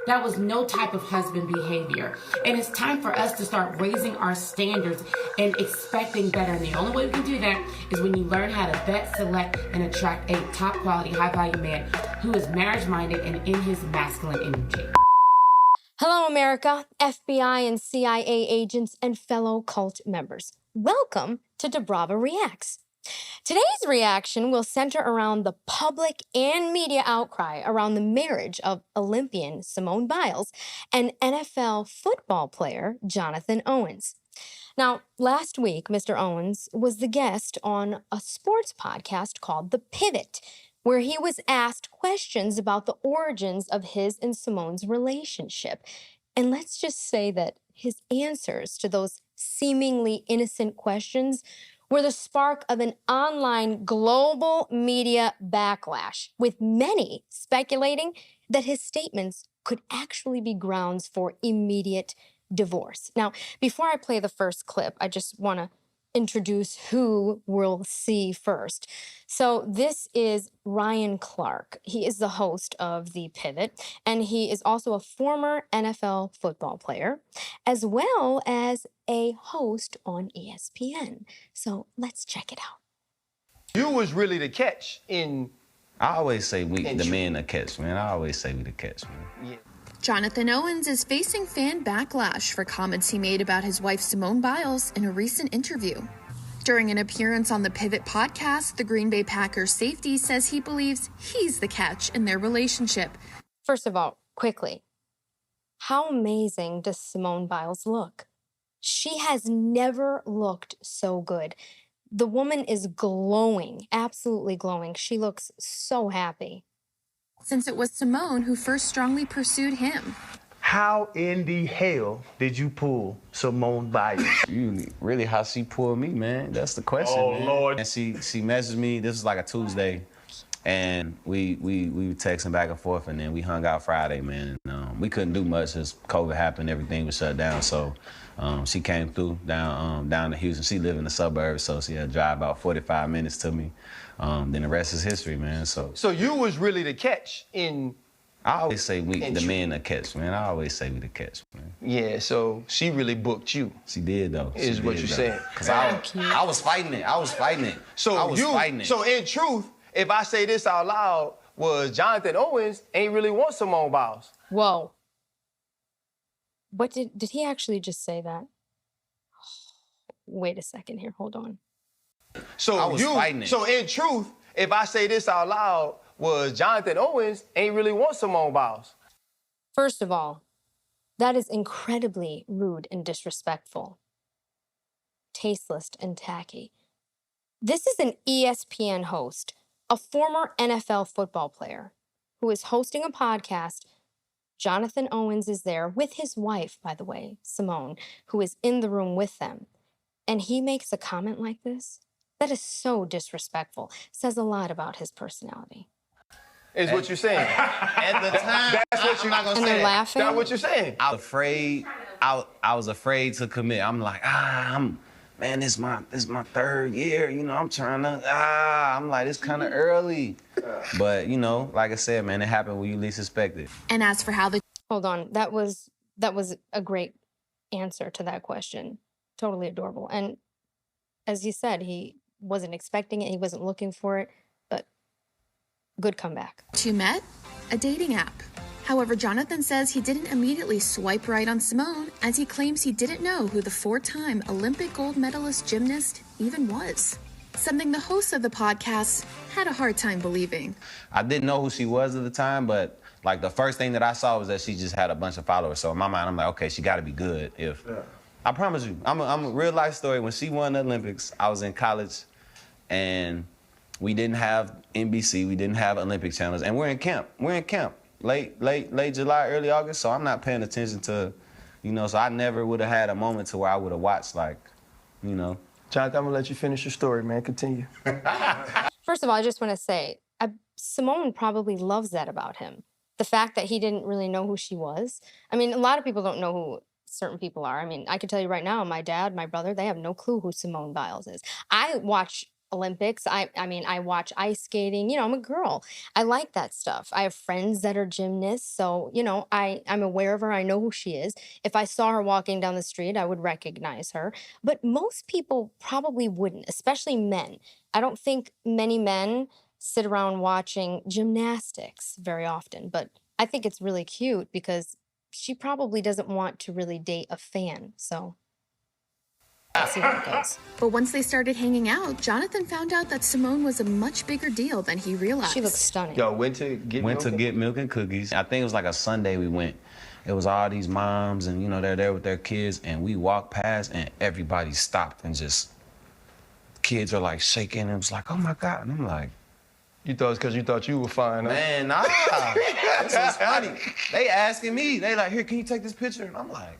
That was no type of husband behavior. And it's time for us to start raising our standards and expecting better. And the only way we can do that is when you learn how to vet, select, and attract a top quality, high value man who is marriage minded and in his masculine energy. Hello, America, FBI and CIA agents and fellow cult members. Welcome to Dubrava Reacts. Today's reaction will center around the public and media outcry around the marriage of Olympian Simone Biles and NFL football player Jonathan Owens. Now, last week, Mr. Owens was the guest on a sports podcast called The Pivot, where he was asked questions about the origins of his and Simone's relationship. And let's just say that his answers to those seemingly innocent questions were the spark of an online global media backlash, with many speculating that his statements could actually be grounds for immediate divorce. Now, before I play the first clip, I just want to introduce who we'll see first. So this is Ryan Clark. He is the host of The Pivot, and he is also a former NFL football player, as well as a host on ESPN. So let's check it out. You was really the catch in... I always say we, the men, the catch, man. I always say we the catch, man. Yeah. Jonathan Owens is facing fan backlash for comments he made about his wife Simone Biles in a recent interview. During an appearance on the Pivot podcast, the Green Bay Packers safety says he believes he's the catch in their relationship. First of all, quickly, how amazing does Simone Biles look? She has never looked so good. The woman is glowing, absolutely glowing. She looks so happy. Since it was Simone who first strongly pursued him. How in the hell did you pull Simone Biles? Really, how she pulled me, man? That's the question, Oh, man. Lord. And she messaged me. This was like a Tuesday, and we were texting back and forth, and then we hung out Friday, man. And, we couldn't do much as COVID happened. Everything was shut down, so she came through down to Houston. She lived in the suburbs, so she had to drive about 45 minutes to me. Then the rest is history, man. So you was really the catch in... I always say we, the men, the catch, man. I always say we the catch, man. Yeah, so she really booked you. She did, though. Is what you're saying. Because I was fighting it. I was fighting it. So in truth, if I say this out loud, was Jonathan Owens ain't really want Simone Biles. Whoa. What did he actually just say that? Wait a second here. Hold on. So I was fighting it. So in truth, if I say this out loud, was Jonathan Owens ain't really want Simone Biles. First of all, that is incredibly rude and disrespectful. Tasteless and tacky. This is an ESPN host, a former NFL football player, who is hosting a podcast. Jonathan Owens is there with his wife, by the way, Simone, who is in the room with them. And he makes a comment like this? That is so disrespectful. Says a lot about his personality. Is what you're saying. At the time, That's what you're not gonna And say. they're laughing? That's what you're saying. I was afraid. I was afraid to commit. I'm like, man, this is my third year. You know, I'm trying to. I'm like, it's kind of early. But you know, like I said, man, it happened when you least expect it. And as for how the Hold on. That was a great answer to that question. Totally adorable. And as you said, he wasn't expecting it. He wasn't looking for it. But good comeback. two met, a dating app. However, Jonathan says he didn't immediately swipe right on Simone, as he claims he didn't know who the four-time Olympic gold medalist gymnast even was. Something the hosts of the podcast had a hard time believing. I didn't know who she was at the time, but like the first thing that I saw was that she just had a bunch of followers. So in my mind, I'm like, okay, she got to be good. I promise you, I'm a real life story. When she won the Olympics, I was in college, and we didn't have NBC, we didn't have Olympic channels, and we're in camp. Late July, early August, so I'm not paying attention to, so I never would have had a moment to where I would have watched, Jonathan, I'm gonna let you finish your story, man. Continue. First of all, I just want to say, Simone probably loves that about him. The fact that he didn't really know who she was. I mean, a lot of people don't know who certain people are. I mean, I can tell you right now, my dad, my brother, they have no clue who Simone Biles is. I watch Olympics. I mean, I watch ice skating. You know, I'm a girl. I like that stuff. I have friends that are gymnasts, so you know, I'm aware of her. I know who she is. If I saw her walking down the street, I would recognize her. But most people probably wouldn't, especially men. I don't think many men sit around watching gymnastics very often, but I think it's really cute because she probably doesn't want to really date a fan. So let's see how it goes. But once they started hanging out, Jonathan found out that Simone was a much bigger deal than he realized. She looks stunning. Yo, went to get milk and cookies. I think it was like a Sunday we went. It was all these moms and, you know, they're there with their kids, and we walked past and everybody stopped and just, kids are like shaking and it was like, oh my God. And I'm like, You thought it's because you thought you were fine, huh? man, nah. This was funny. They asking me, they like, here, can you take this picture? And I'm like,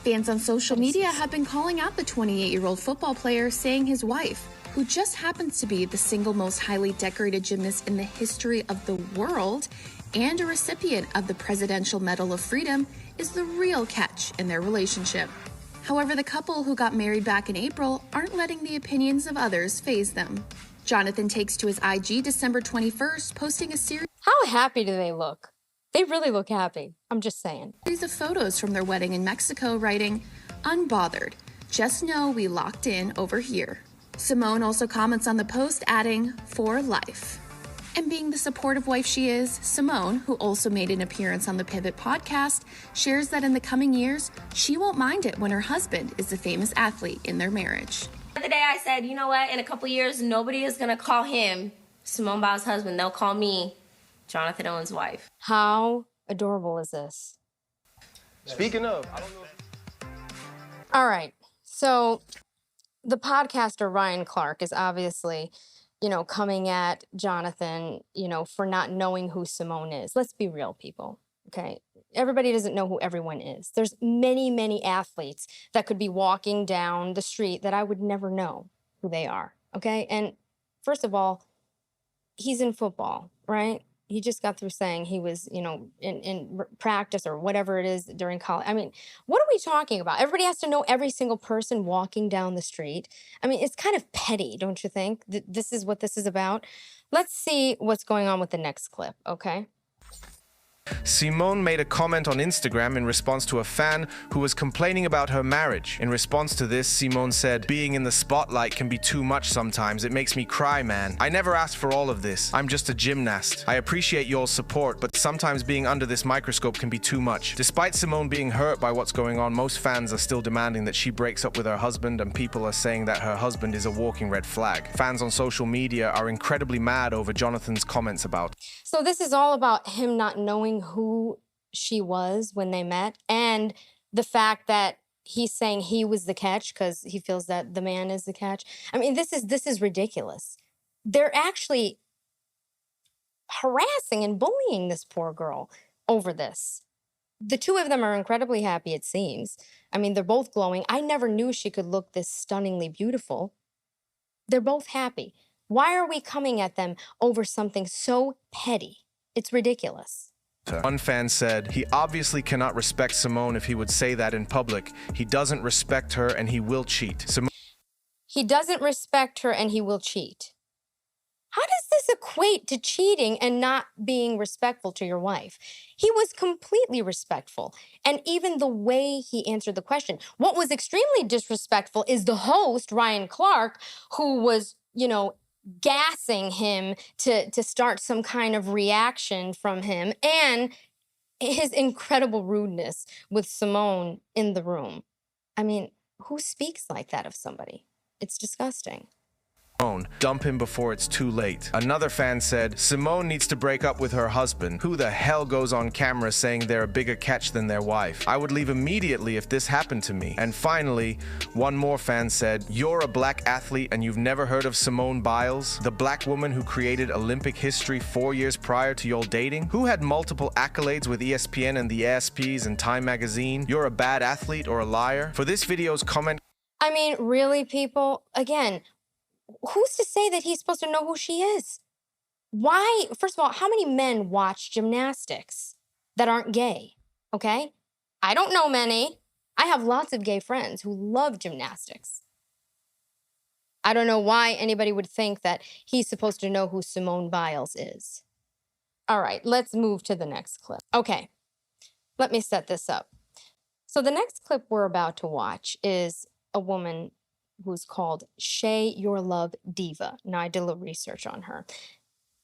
Fans on social media have been calling out the 28-year-old football player, saying his wife, who just happens to be the single most highly decorated gymnast in the history of the world and a recipient of the Presidential Medal of Freedom, is the real catch in their relationship. However, the couple who got married back in April aren't letting the opinions of others faze them. Jonathan takes to his IG December 21st, posting a series How happy do they look? They really look happy. I'm just saying. of photos from their wedding in Mexico, writing, "Unbothered. Just know we locked in over here." Simone also comments on the post, adding, "For life." And being the supportive wife she is, Simone, who also made an appearance on the Pivot podcast, shares that in the coming years, she won't mind it when her husband is the famous athlete in their marriage. The other day I said, you know what, in a couple years, nobody is going to call him Simone Biles' husband. They'll call me Jonathan Owens' wife. How adorable is this? Speaking of, I don't know if All right. So the podcaster Ryan Clark is obviously, you know, coming at Jonathan, you know, for not knowing who Simone is. Let's be real, people. Okay. Everybody doesn't know who everyone is. There's many, many athletes that could be walking down the street that I would never know who they are. Okay. And first of all, he's in football, right? He just got through saying he was, you know, in practice or whatever it is during college. I mean, what are we talking about? Everybody has to know every single person walking down the street. I mean, it's kind of petty, don't you think? This is what this is about. Let's see what's going on with the next clip, okay? Simone made a comment on Instagram in response to a fan who was complaining about her marriage. In response to this, Simone said, "Being in the spotlight can be too much sometimes. It makes me cry, man. I never asked for all of this. I'm just a gymnast. I appreciate your support, but sometimes being under this microscope can be too much." Despite Simone being hurt by what's going on, most fans are still demanding that she breaks up with her husband, and people are saying that her husband is a walking red flag. Fans on social media are incredibly mad over Jonathan's comments about. So this is all about him not knowing who she was when they met, and the fact that he's saying he was the catch because he feels that the man is the catch. I mean, this is ridiculous. They're actually harassing and bullying this poor girl over this. The two of them are incredibly happy, it seems. I mean, they're both glowing. I never knew she could look this stunningly beautiful. They're both happy. Why are we coming at them over something so petty? It's ridiculous. One fan said, "He obviously cannot respect Simone if he would say that in public. He doesn't respect her and he will cheat." He doesn't respect her and he will cheat. How does this equate to cheating and not being respectful to your wife? He was completely respectful. And even the way he answered the question. What was extremely disrespectful is the host, Ryan Clark, who was, you know, gassing him to start some kind of reaction from him, and his incredible rudeness with Simone in the room. I mean, who speaks like that of somebody? It's disgusting. Dump him before it's too late. Another fan said, "Simone needs to break up with her husband. Who the hell goes on camera saying they're a bigger catch than their wife? I would leave immediately if this happened to me." And finally, one more fan said, "You're a black athlete and you've never heard of Simone Biles, the black woman who created Olympic history 4 years prior to your dating? Who had multiple accolades with ESPN and the ASPs and Time magazine? You're a bad athlete or a liar?" For this video's comment, I mean, really, people? Again, who's to say that he's supposed to know who she is? Why? First of all, how many men watch gymnastics that aren't gay? Okay? I don't know many. I have lots of gay friends who love gymnastics. I don't know why anybody would think that he's supposed to know who Simone Biles is. All right, let's move to the next clip. Okay, let me set this up. So the next clip we're about to watch is a woman who's called Shay Your Love Diva. Now, I did a little research on her.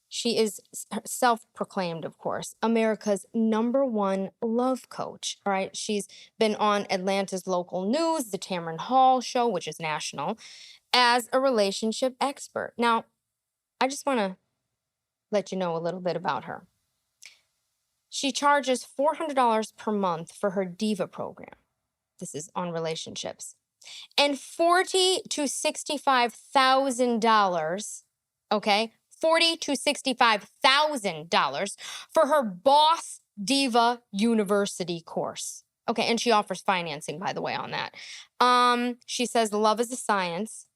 She is self-proclaimed, of course, America's #1 love coach. All right, she's been on Atlanta's local news, the Tamron Hall show, which is national, as a relationship expert. Now, I just want to let you know a little bit about her. She charges $400 per month for her Diva program. This is on relationships. And $40,000 to $65,000, okay? $40,000 to $65,000 for her Boss Diva University course. Okay, and she offers financing, by the way, on that. She says love is a science,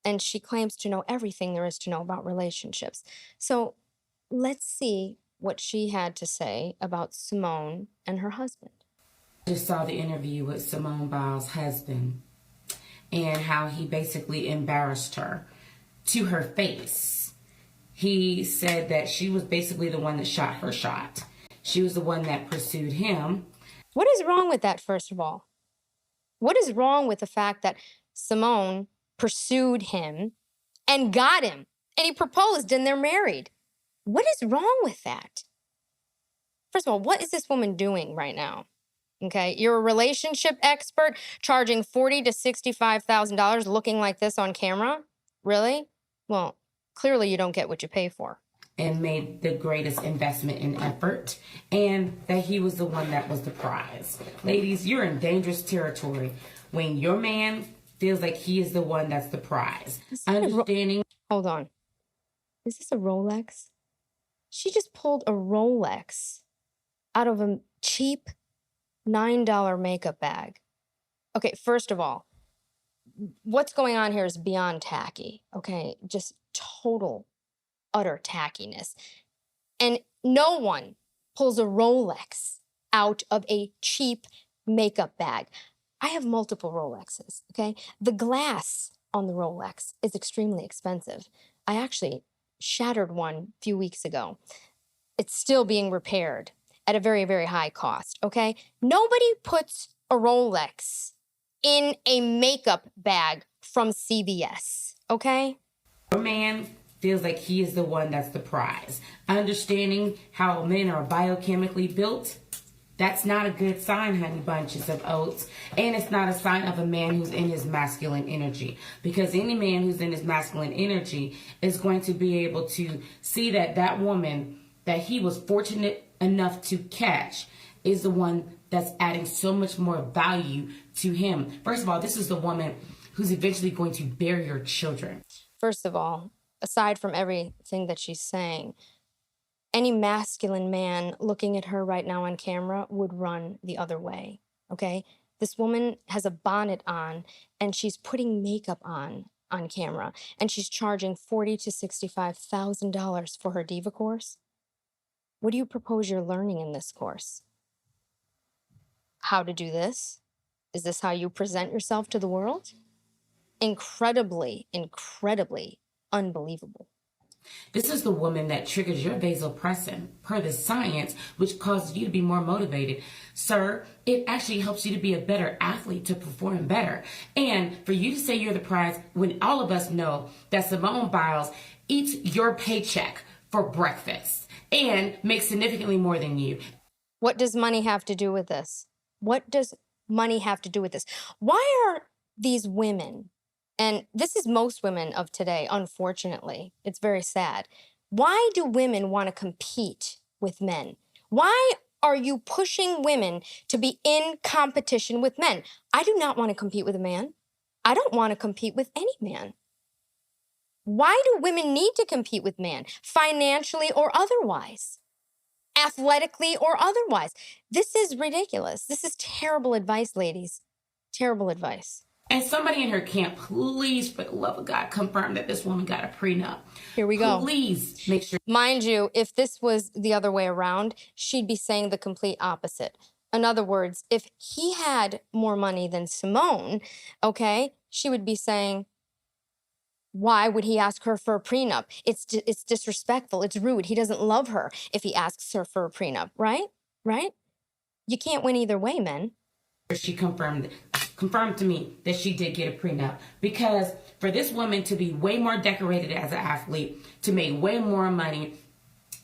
and she claims to know everything there is to know about relationships. So let's see what she had to say about Simone and her husband. I just saw the interview with Simone Biles' husband and how he basically embarrassed her to her face. He said that she was basically the one that shot her shot. She was the one that pursued him. What is wrong with that, first of all? What is wrong with the fact that Simone pursued him and got him, and he proposed and they're married? What is wrong with that? First of all, what is this woman doing right now? Okay, you're a relationship expert charging $40,000 to $65,000 looking like this on camera? Really? Well, clearly you don't get what you pay for. And made the greatest investment in effort, and that he was the one that was the prize. Ladies, you're in dangerous territory when your man feels like he is the one that's the prize. Understanding. Hold on. Is this a Rolex? She just pulled a Rolex out of a cheap $9 makeup bag. Okay, first of all, what's going on here is beyond tacky, okay? Just total, utter tackiness. And no one pulls a Rolex out of a cheap makeup bag. I have multiple Rolexes, okay? The glass on the Rolex is extremely expensive. I actually shattered one a few weeks ago. It's still being repaired at a very, very high cost, okay? Nobody puts a Rolex in a makeup bag from CVS, okay? Your man feels like he is the one that's the prize. Understanding how men are biochemically built, that's not a good sign, honey bunches of oats. And it's not a sign of a man who's in his masculine energy. Because any man who's in his masculine energy is going to be able to see that that woman that he was fortunate enough to catch is the one that's adding so much more value to him. First of all, this is the woman who's eventually going to bear your children. First of all, aside from everything that she's saying, any masculine man looking at her right now on camera would run the other way, okay? This woman has a bonnet on, and she's putting makeup on camera, and she's charging $40,000 to $65,000 for her Diva course. What do you propose you're learning in this course? How to do this? Is this how you present yourself to the world? Incredibly, incredibly unbelievable. This is the woman that triggers your vasopressin per the science, which causes you to be more motivated. Sir, it actually helps you to be a better athlete, to perform better. And for you to say you're the prize when all of us know that Simone Biles eats your paycheck for breakfast and makes significantly more than you. What does money have to do with this? What does money have to do with this? Why are these women, and this is most women of today, unfortunately, it's very sad. Why do women want to compete with men? Why are you pushing women to be in competition with men? I do not want to compete with a man. I don't want to compete with any man. Why do women need to compete with men, financially or otherwise? Athletically or otherwise? This is ridiculous. This is terrible advice, ladies. Terrible advice. And somebody in her camp, please, for the love of God, confirm that this woman got a prenup. Here we go. Please make sure. Mind you, if this was the other way around, she'd be saying the complete opposite. In other words, if he had more money than Simone, okay, she would be saying, Why would he ask her for a prenup? It's disrespectful. It's rude. He doesn't love her if he asks her for a prenup, right? Right? You can't win either way, men. She confirmed to me that she did get a prenup, because for this woman to be way more decorated as an athlete, to make way more money,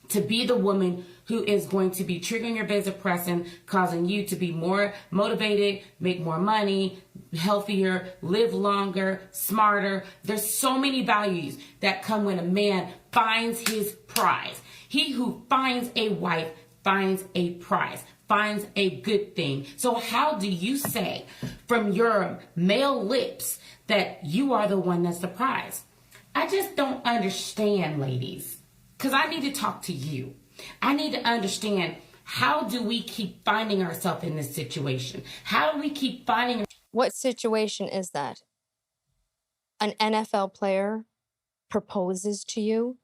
to be the woman who is going to be triggering your vasopressin, causing you to be more motivated, make more money, healthier, live longer, smarter. There's so many values that come when a man finds his prize. He who finds a wife finds a prize, finds a good thing. So how do you say from your male lips that you are the one that's the prize? I just don't understand, ladies, because I need to talk to you. I need to understand, how do we keep finding ourselves in this situation? How do we keep finding... What situation is that? An NFL player proposes to you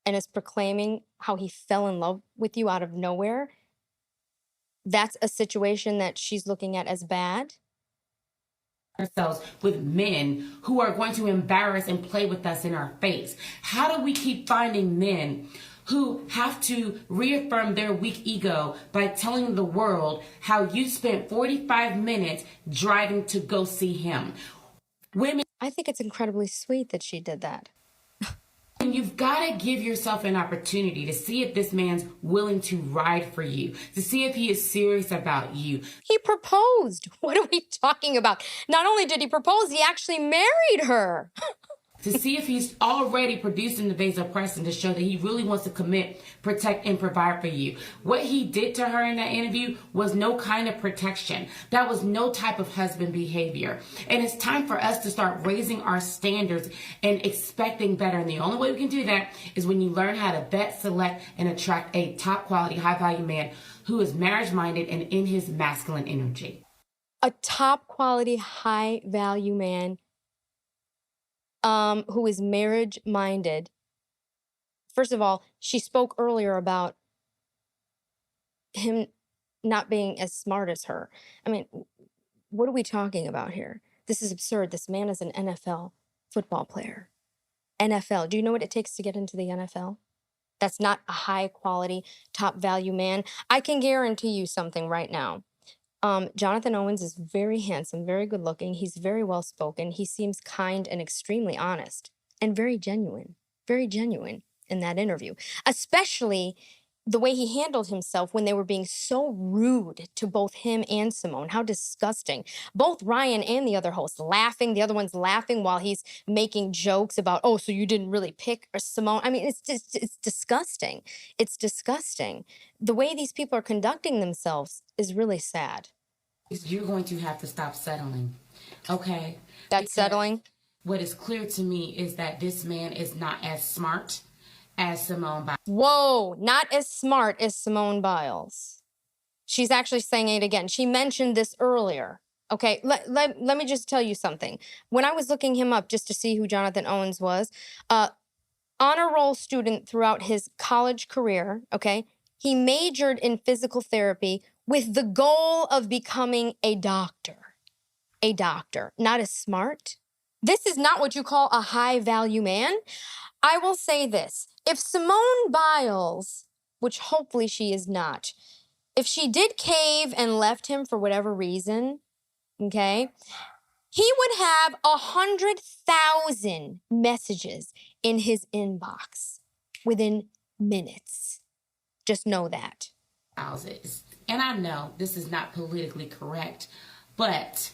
and is proclaiming how he fell in love with you out of nowhere? That's a situation that she's looking at as bad? Ourselves with men who are going to embarrass and play with us in our face. How do we keep finding men who have to reaffirm their weak ego by telling the world how you spent 45 minutes driving to go see him? Women, I think it's incredibly sweet that she did that. you've got to give yourself an opportunity to see if this man's willing to ride for you, to see if he is serious about you. He proposed. What are we talking about? Not only did he propose, he actually married her. To see if he's already producing the vasopressin to show that he really wants to commit, protect, and provide for you. What he did to her in that interview was no kind of protection. That was no type of husband behavior. And it's time for us to start raising our standards and expecting better. And the only way we can do that is when you learn how to vet, select, and attract a top quality, high value man who is marriage minded and in his masculine energy. A top quality, high value man who is marriage-minded. First of all, she spoke earlier about him not being as smart as her. I mean, what are we talking about here? This is absurd. This man is an NFL football player. NFL. Do you know what it takes to get into the NFL? That's not a high-quality, top-value man. I can guarantee you something right now. Jonathan Owens is very handsome, very good looking. He's very well spoken. He seems kind and extremely honest and very genuine in that interview, especially the way he handled himself when they were being so rude to both him and Simone. How disgusting. Both Ryan and the other host laughing. The other one's laughing while he's making jokes about, oh, so you didn't really pick Simone. I mean, it's disgusting. It's disgusting. The way these people are conducting themselves is really sad. You're going to have to stop settling, okay? That's settling? What is clear to me is that this man is not as smart as Simone Biles. Whoa, not as smart as Simone Biles. She's actually saying it again. She mentioned this earlier. Okay, let me just tell you something. When I was looking him up just to see who Jonathan Owens was, honor roll student throughout his college career, okay? He majored in physical therapy with the goal of becoming a doctor. A doctor, not as smart. This is not what you call a high-value man. I will say this. If Simone Biles, which hopefully she is not, if she did cave and left him for whatever reason, okay, he would have 100,000 messages in his inbox within minutes. Just know that. And I know this is not politically correct, but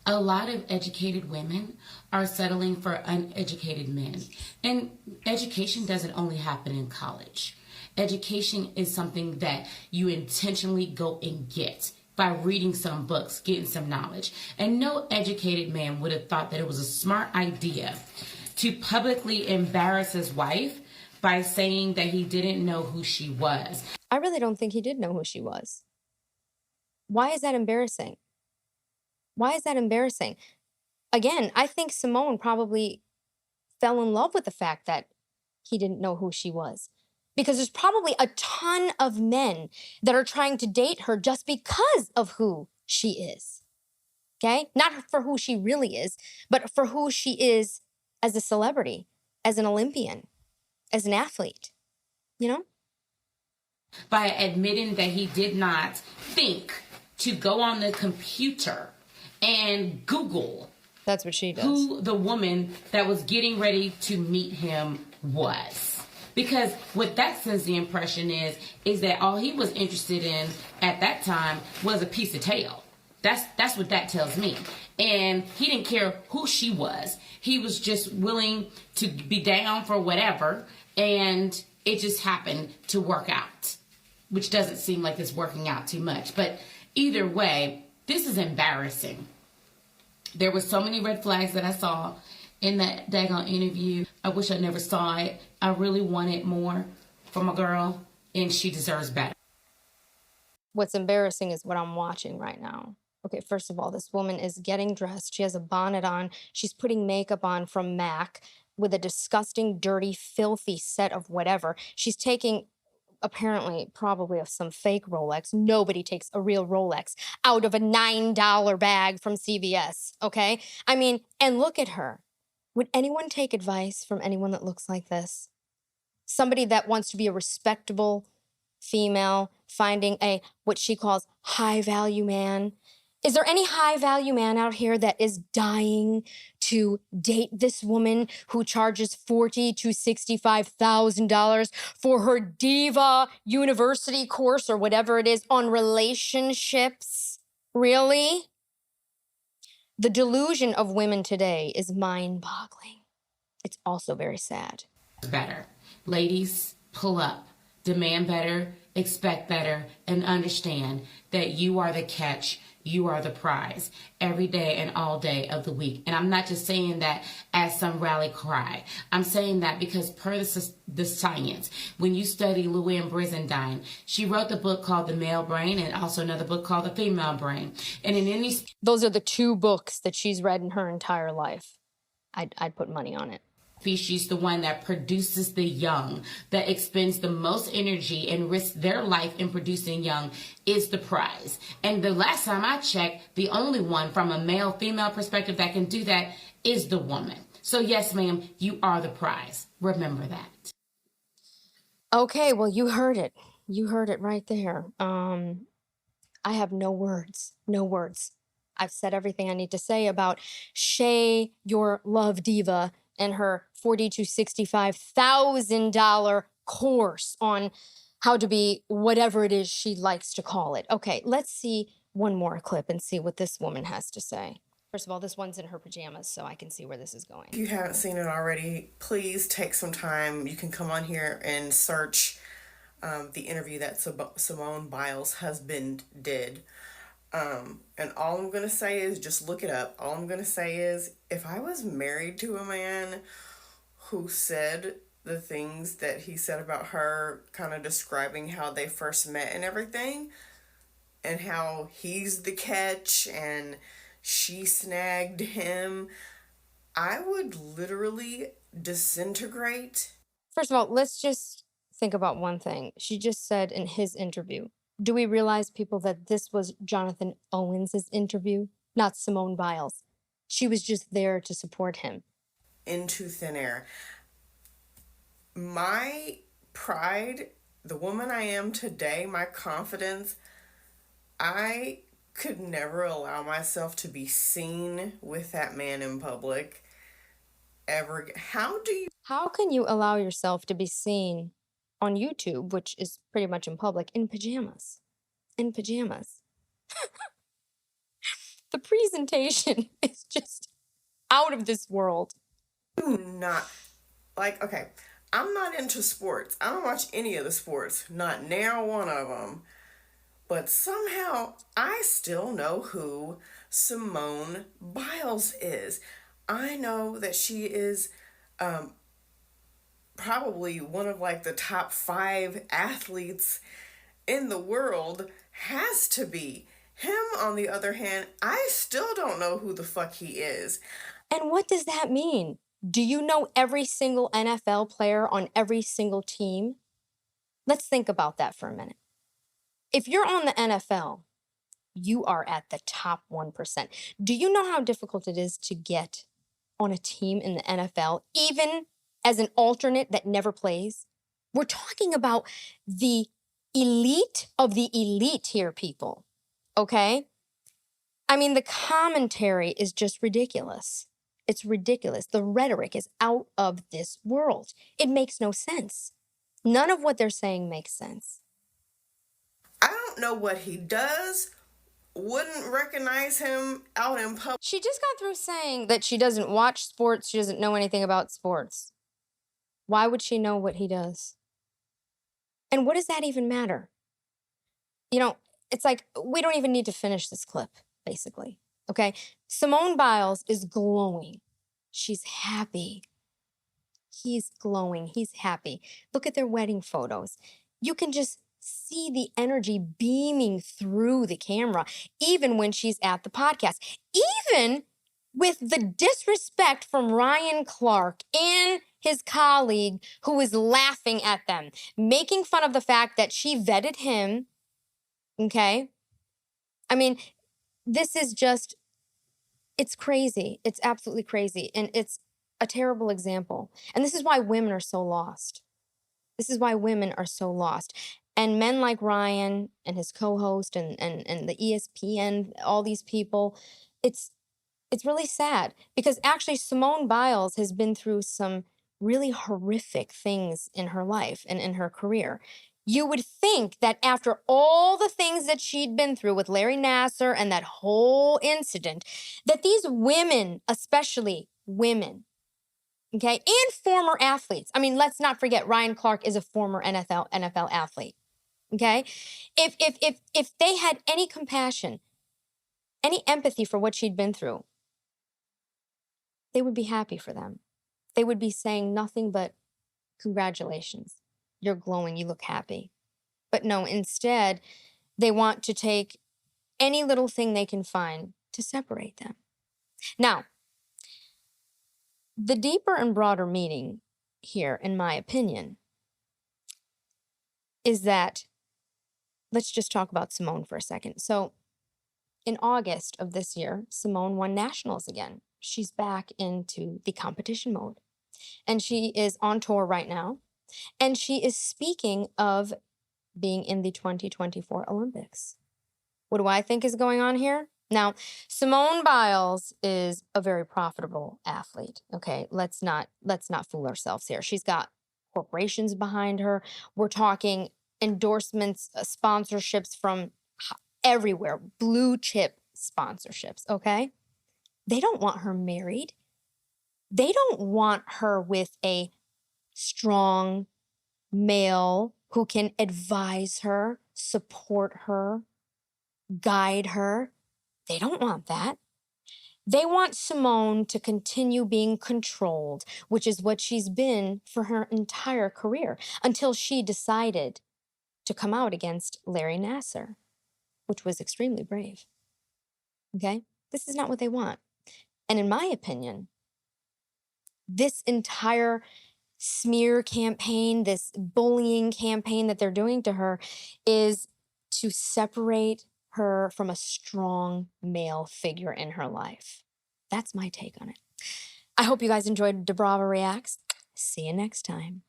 a lot of educated women are settling for uneducated men. And education doesn't only happen in college. Education is something that you intentionally go and get by reading some books, getting some knowledge. And no educated man would have thought that it was a smart idea to publicly embarrass his wife by saying that he didn't know who she was. I really don't think he did know who she was. Why is that embarrassing? Why is that embarrassing? Again, I think Simone probably fell in love with the fact that he didn't know who she was. Because there's probably a ton of men that are trying to date her just because of who she is. Okay? Not for who she really is, but for who she is as a celebrity, as an Olympian, as an athlete, you know? By admitting that he did not think to go on the computer and Google That's what she does. who the woman that was getting ready to meet him was. Because what that sends the impression is that all he was interested in at that time was a piece of tail. That's what that tells me. And he didn't care who she was. He was just willing to be down for whatever, and it just happened to work out, which doesn't seem like it's working out too much. But either way, this is embarrassing. There were so many red flags that I saw in that daggone interview. I wish I never saw it. I really wanted more from a girl, and she deserves better. What's embarrassing is what I'm watching right now. Okay, first of all, this woman is getting dressed. She has a bonnet on. She's putting makeup on from MAC with a disgusting, dirty, filthy set of whatever. She's taking, apparently, probably of some fake Rolex. Nobody takes a real Rolex out of a $9 bag from CVS, okay? I mean, and look at her. Would anyone take advice from anyone that looks like this? Somebody that wants to be a respectable female, finding a, what she calls, high-value man. Is there any high-value man out here that is dying to date this woman who charges $40,000 to $65,000 for her Diva University course or whatever it is on relationships? Really? The delusion of women today is mind-boggling. It's also very sad. Better. Ladies, pull up. Demand better, expect better, and understand that you are the catch. You are the prize every day and all day of the week. And I'm not just saying that as some rally cry. I'm saying that because per the science, when you study Louann Brizendine, she wrote the book called The Male Brain and also another book called The Female Brain. And in any... Those are the two books that she's read in her entire life. I'd put money on it. Species, the one that produces the young, that expends the most energy and risks their life in producing young, is the prize. And the last time I checked, the only one from a male-female perspective that can do that is the woman. So yes, ma'am, you are the prize. Remember that. Okay, well, you heard it. You heard it right there. I have no words. No words. I've said everything I need to say about Shay, your love diva, and her $40,000 to $65,000 course on how to be whatever it is she likes to call it. Okay, let's see one more clip and see what this woman has to say. First of all, this one's in her pajamas, so I can see where this is going. If you haven't seen it already, please take some time. You can come on here and search the interview that Simone Biles' husband did. And all I'm going to say is just look it up. All I'm going to say is if I was married to a man who said the things that he said about her, kind of describing how they first met and everything, and how he's the catch and she snagged him, I would literally disintegrate. First of all, let's just think about one thing. She just said in his interview, do we realize, people, that this was Jonathan Owens' interview, not Simone Biles? She was just there to support him. Into thin air. My pride, the woman I am today, my confidence, I could never allow myself to be seen with that man in public ever. How can you allow yourself to be seen on YouTube, which is pretty much in public, in pajamas? In pajamas. The presentation is just out of this world. Not, like, okay, I'm not into sports. I don't watch any of the sports, not near one of them. But somehow, I still know who Simone Biles is. I know that she is probably one of, like, the top 5 athletes in the world. Has to be. Him, on the other hand, I still don't know who the fuck he is. And what does that mean? Do you know every single NFL player on every single team? Let's think about that for a minute. If you're on the NFL, you are at the top 1%. Do you know how difficult it is to get on a team in the NFL, even as an alternate that never plays. We're talking about the elite of the elite here, people. Okay? I mean, the commentary is just ridiculous. It's ridiculous. The rhetoric is out of this world. It makes no sense. None of what they're saying makes sense. I don't know what he does. Wouldn't recognize him out in public. She just got through saying that she doesn't watch sports. She doesn't know anything about sports. Why would she know what he does? And what does that even matter? You know, it's like, we don't even need to finish this clip, basically. Okay? Simone Biles is glowing. She's happy. He's glowing. He's happy. Look at their wedding photos. You can just see the energy beaming through the camera, even when she's at the podcast. Even with the disrespect from Ryan Clark and his colleague who is laughing at them, making fun of the fact that she vetted him. Okay? I mean, this is just, it's crazy. It's absolutely crazy. And it's a terrible example. And this is why women are so lost. This is why women are so lost. And men like Ryan and his co-host and the ESPN, all these people, it's really sad because actually Simone Biles has been through some really horrific things in her life and in her career. You would think that after all the things that she'd been through with Larry Nassar and that whole incident, that these women, especially women, okay, and former athletes. I mean, let's not forget Ryan Clark is a former NFL athlete. Okay? If they had any compassion, any empathy for what she'd been through, they would be happy for them. They would be saying nothing but congratulations. You're glowing, you look happy. But no, instead, they want to take any little thing they can find to separate them. Now, the deeper and broader meaning here, in my opinion, is that, let's just talk about Simone for a second. So, in August of this year, Simone won nationals again. She's back into the competition mode. And she is on tour right now. And she is speaking of being in the 2024 Olympics. What do I think is going on here? Now, Simone Biles is a very profitable athlete. Okay, let's not fool ourselves here. She's got corporations behind her. We're talking endorsements, sponsorships from everywhere, blue chip sponsorships, okay? They don't want her married. They don't want her with a strong male who can advise her, support her, guide her. They don't want that. They want Simone to continue being controlled, which is what she's been for her entire career, until she decided to come out against Larry Nassar, which was extremely brave. Okay? This is not what they want. And in my opinion, this entire smear campaign, this bullying campaign that they're doing to her is to separate her from a strong male figure in her life. That's my take on it. I hope you guys enjoyed Debrava Reacts. See you next time.